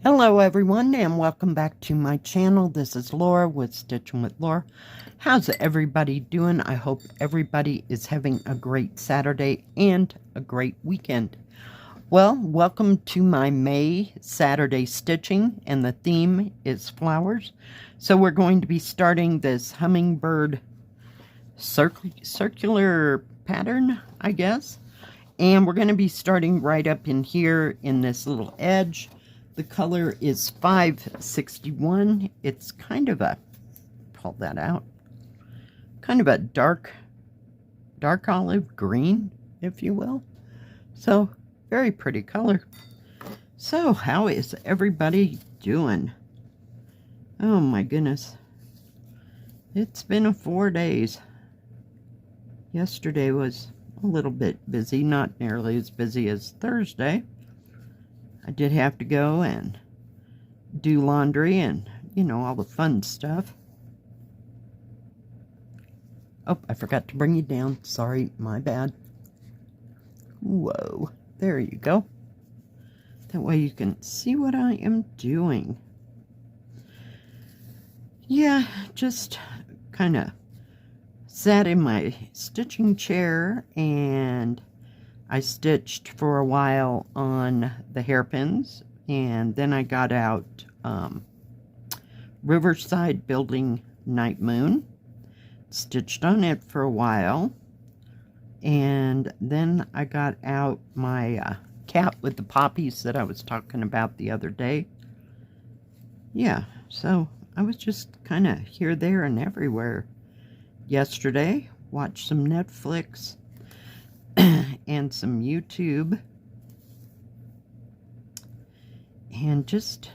Hello everyone and welcome back to my channel. This is Laura with Stitching with Laura. How's everybody doing? I hope everybody is having a great Saturday and a great weekend. Well, welcome to my May Saturday stitching, and the theme is flowers. So we're going to be starting this hummingbird circular pattern, I guess. And we're going to be starting right up in here in this little edge. The color is 561. It's kind of a, pull that out, kind of a dark olive green, if you will. So, very pretty color. So, how is everybody doing? Oh my goodness. It's been 4 days. Yesterday was a little bit busy, not nearly as busy as Thursday. I did have to go and do laundry and, you know, all the fun stuff. Oh, I forgot to bring you down. Sorry, my bad. Whoa, there you go. That way you can see what I am doing. Yeah, just kind of sat in my stitching chair and I stitched for a while on the hairpins, and then I got out Riverside Building Night Moon, stitched on it for a while, and then I got out my cat with the poppies that I was talking about the other day. Yeah, so I was just kind of here, there, and everywhere yesterday. Watched some Netflix and some YouTube, and just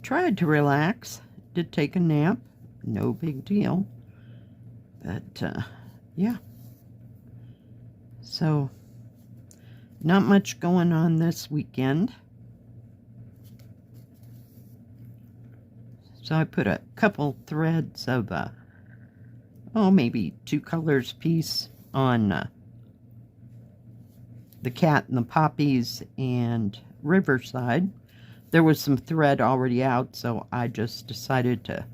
tried to relax. Did take a nap, no big deal, but yeah, so not much going on this weekend. So I put a couple threads of maybe 2 colors piece on the cat and the poppies and Riverside. There was some thread already out, so I just decided to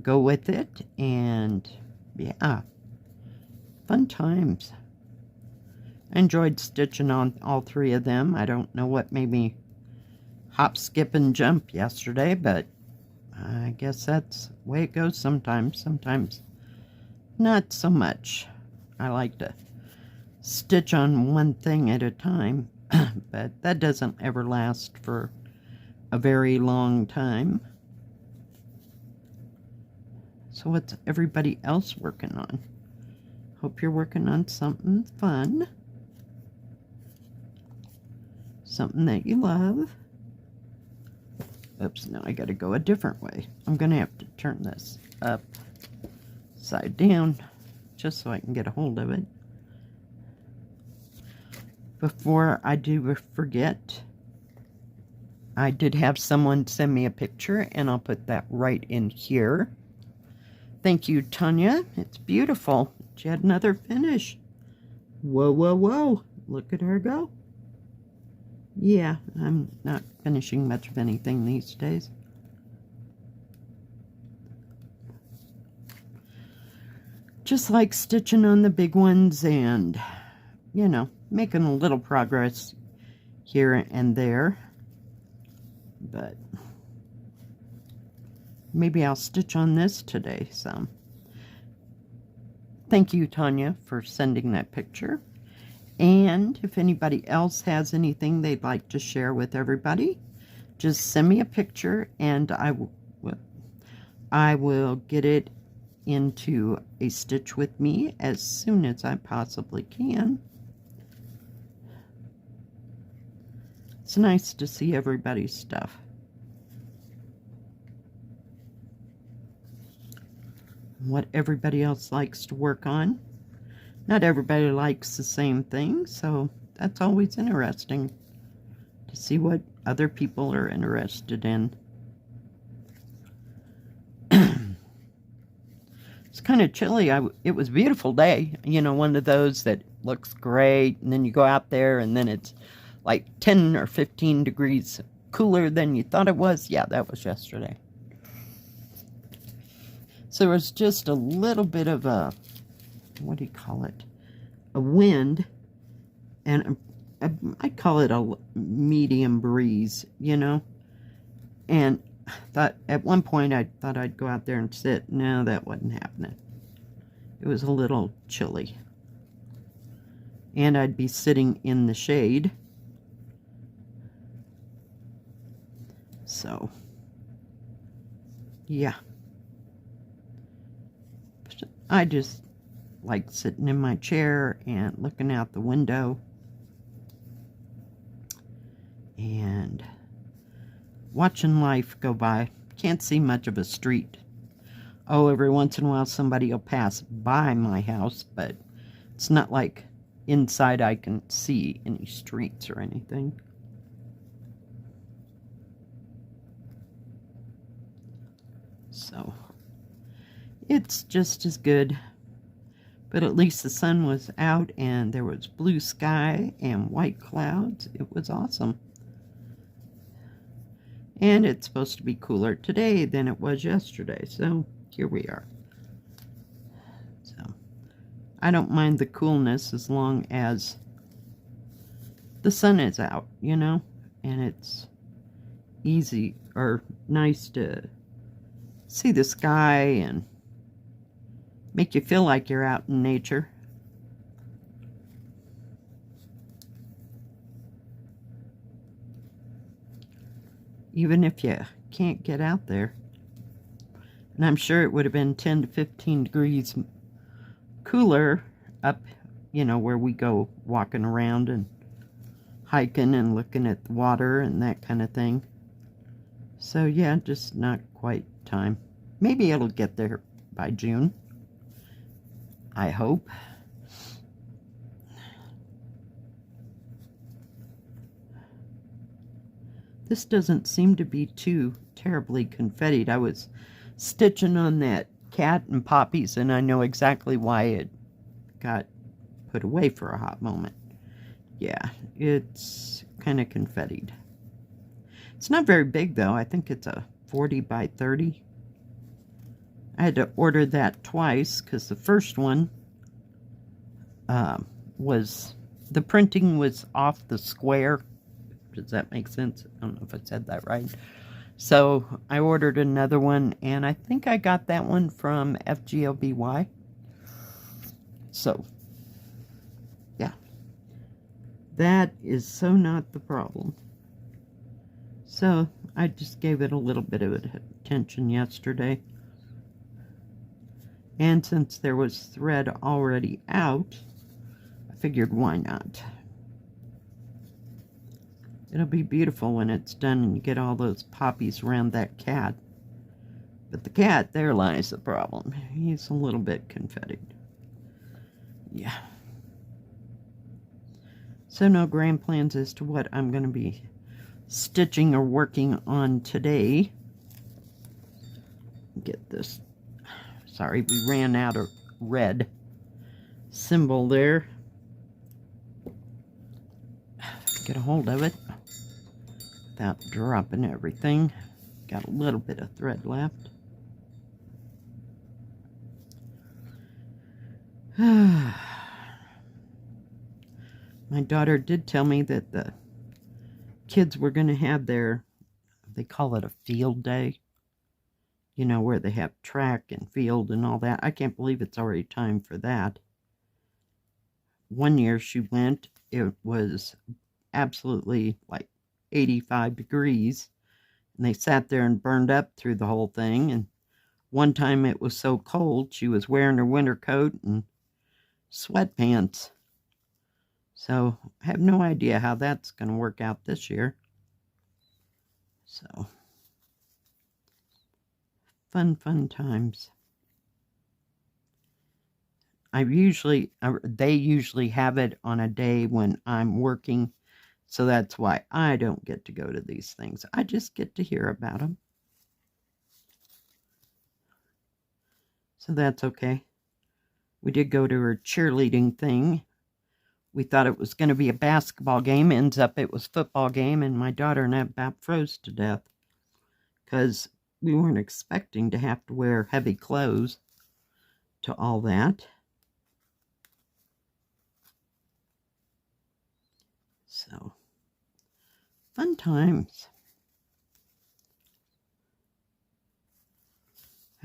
go with it, and yeah, fun times. I enjoyed stitching on all 3 of them. I don't know what made me hop, skip, and jump yesterday, but I guess that's the way it goes sometimes. Sometimes not so much. I like to stitch on one thing at a time, but that doesn't ever last for a very long time. So what's everybody else working on? Hope you're working on something fun, something that you love. Oops, now I gotta go a different way. I'm gonna have to turn this upside down just so I can get a hold of it. Before I do forget, I did have someone send me a picture, and I'll put that right in here. Thank you, Tanya. It's beautiful. She had another finish. Whoa, whoa, whoa. Look at her go. Yeah, I'm not finishing much of anything these days. Just like stitching on the big ones and, you know, making a little progress here and there, but maybe I'll stitch on this today some. Thank you, Tanya, for sending that picture. And if anybody else has anything they'd like to share with everybody, just send me a picture and I will get it into a stitch with me as soon as I possibly can. It's nice to see everybody's stuff. What everybody else likes to work on. Not everybody likes the same thing, so that's always interesting to see what other people are interested in. It's kind of chilly. It was a beautiful day, you know, one of those that looks great, and then you go out there and then it's like 10 or 15 degrees cooler than you thought it was. Yeah, that was yesterday. So there was just a little bit of a, what do you call it? A wind, and I call it a medium breeze, you know? And thought at one point I thought I'd go out there and sit. No, that wasn't happening. It was a little chilly. And I'd be sitting in the shade. So, yeah. I just like sitting in my chair and looking out the window and watching life go by. Can't see much of a street. Oh, every once in a while somebody will pass by my house, but it's not like inside I can see any streets or anything. So, it's just as good. But at least the sun was out and there was blue sky and white clouds. It was awesome. And it's supposed to be cooler today than it was yesterday. So here we are. So I don't mind the coolness as long as the sun is out, you know, and it's easy or nice to see the sky and make you feel like you're out in nature. Even if you can't get out there. And I'm sure it would have been 10 to 15 degrees cooler up, you know, where we go walking around and hiking and looking at the water and that kind of thing. So yeah, just not quite time. Maybe it'll get there by June. I hope. This doesn't seem to be too terribly confettied. I was stitching on that cat and poppies, and I know exactly why it got put away for a hot moment. Yeah, it's kind of confettied. It's not very big, though. I think it's a 40 by 30. I had to order that twice because the first one the printing was off the square. Does that make sense? I don't know if I said that right. So I ordered another one, and I think I got that one from FGNormal. So, yeah. That is so not the problem. So I just gave it a little bit of attention yesterday. And since there was thread already out, I figured why not? It'll be beautiful when it's done and you get all those poppies around that cat. But the cat, there lies the problem. He's a little bit confettied. Yeah. So no grand plans as to what I'm going to be stitching or working on today. Get this. Sorry, we ran out of red symbol there. Get a hold of it without dropping everything. Got a little bit of thread left. My daughter did tell me that the kids were going to have their, they call it a field day. You know, where they have track and field and all that. I can't believe it's already time for that. One year she went, it was absolutely like 85 degrees. And they sat there and burned up through the whole thing. And one time it was so cold, she was wearing her winter coat and sweatpants. So I have no idea how that's going to work out this year. So fun times. They usually have it on a day when I'm working, so that's why I don't get to go to these things. I just get to hear about them. So that's okay. We did go to her cheerleading thing We thought it was going to be a basketball game. Ends up it was football game, and my daughter and I about froze to death because we weren't expecting to have to wear heavy clothes to all that. So, fun times.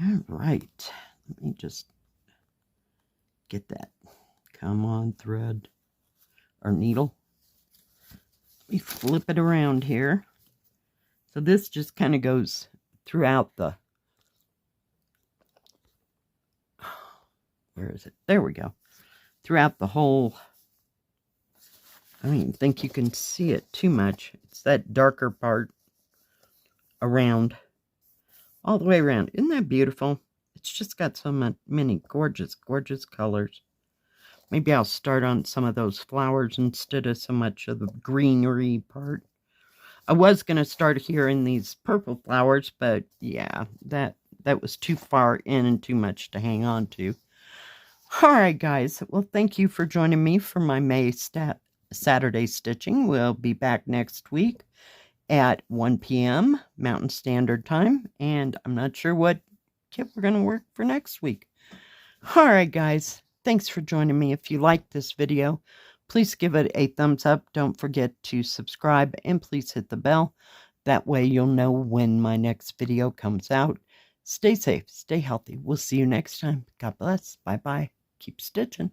All right, let me just get that. Come on, thread or needle. Let me flip it around here. So this just kind of goes throughout the, where is it? There we go. Throughout the whole, I don't even think you can see it too much. It's that darker part around, all the way around. Isn't that beautiful? It's just got so many gorgeous, gorgeous colors. Maybe I'll start on some of those flowers instead of so much of the greenery part. I was going to start here in these purple flowers, but yeah, that was too far in and too much to hang on to. All right, guys. Well, thank you for joining me for my May Saturday stitching. We'll be back next week at 1 p.m. Mountain Standard Time, and I'm not sure what kit we're going to work for next week. All right, guys. Thanks for joining me. If you liked this video, please give it a thumbs up. Don't forget to subscribe, and please hit the bell. That way you'll know when my next video comes out. Stay safe, stay healthy. We'll see you next time. God bless. Bye-bye. Keep stitching.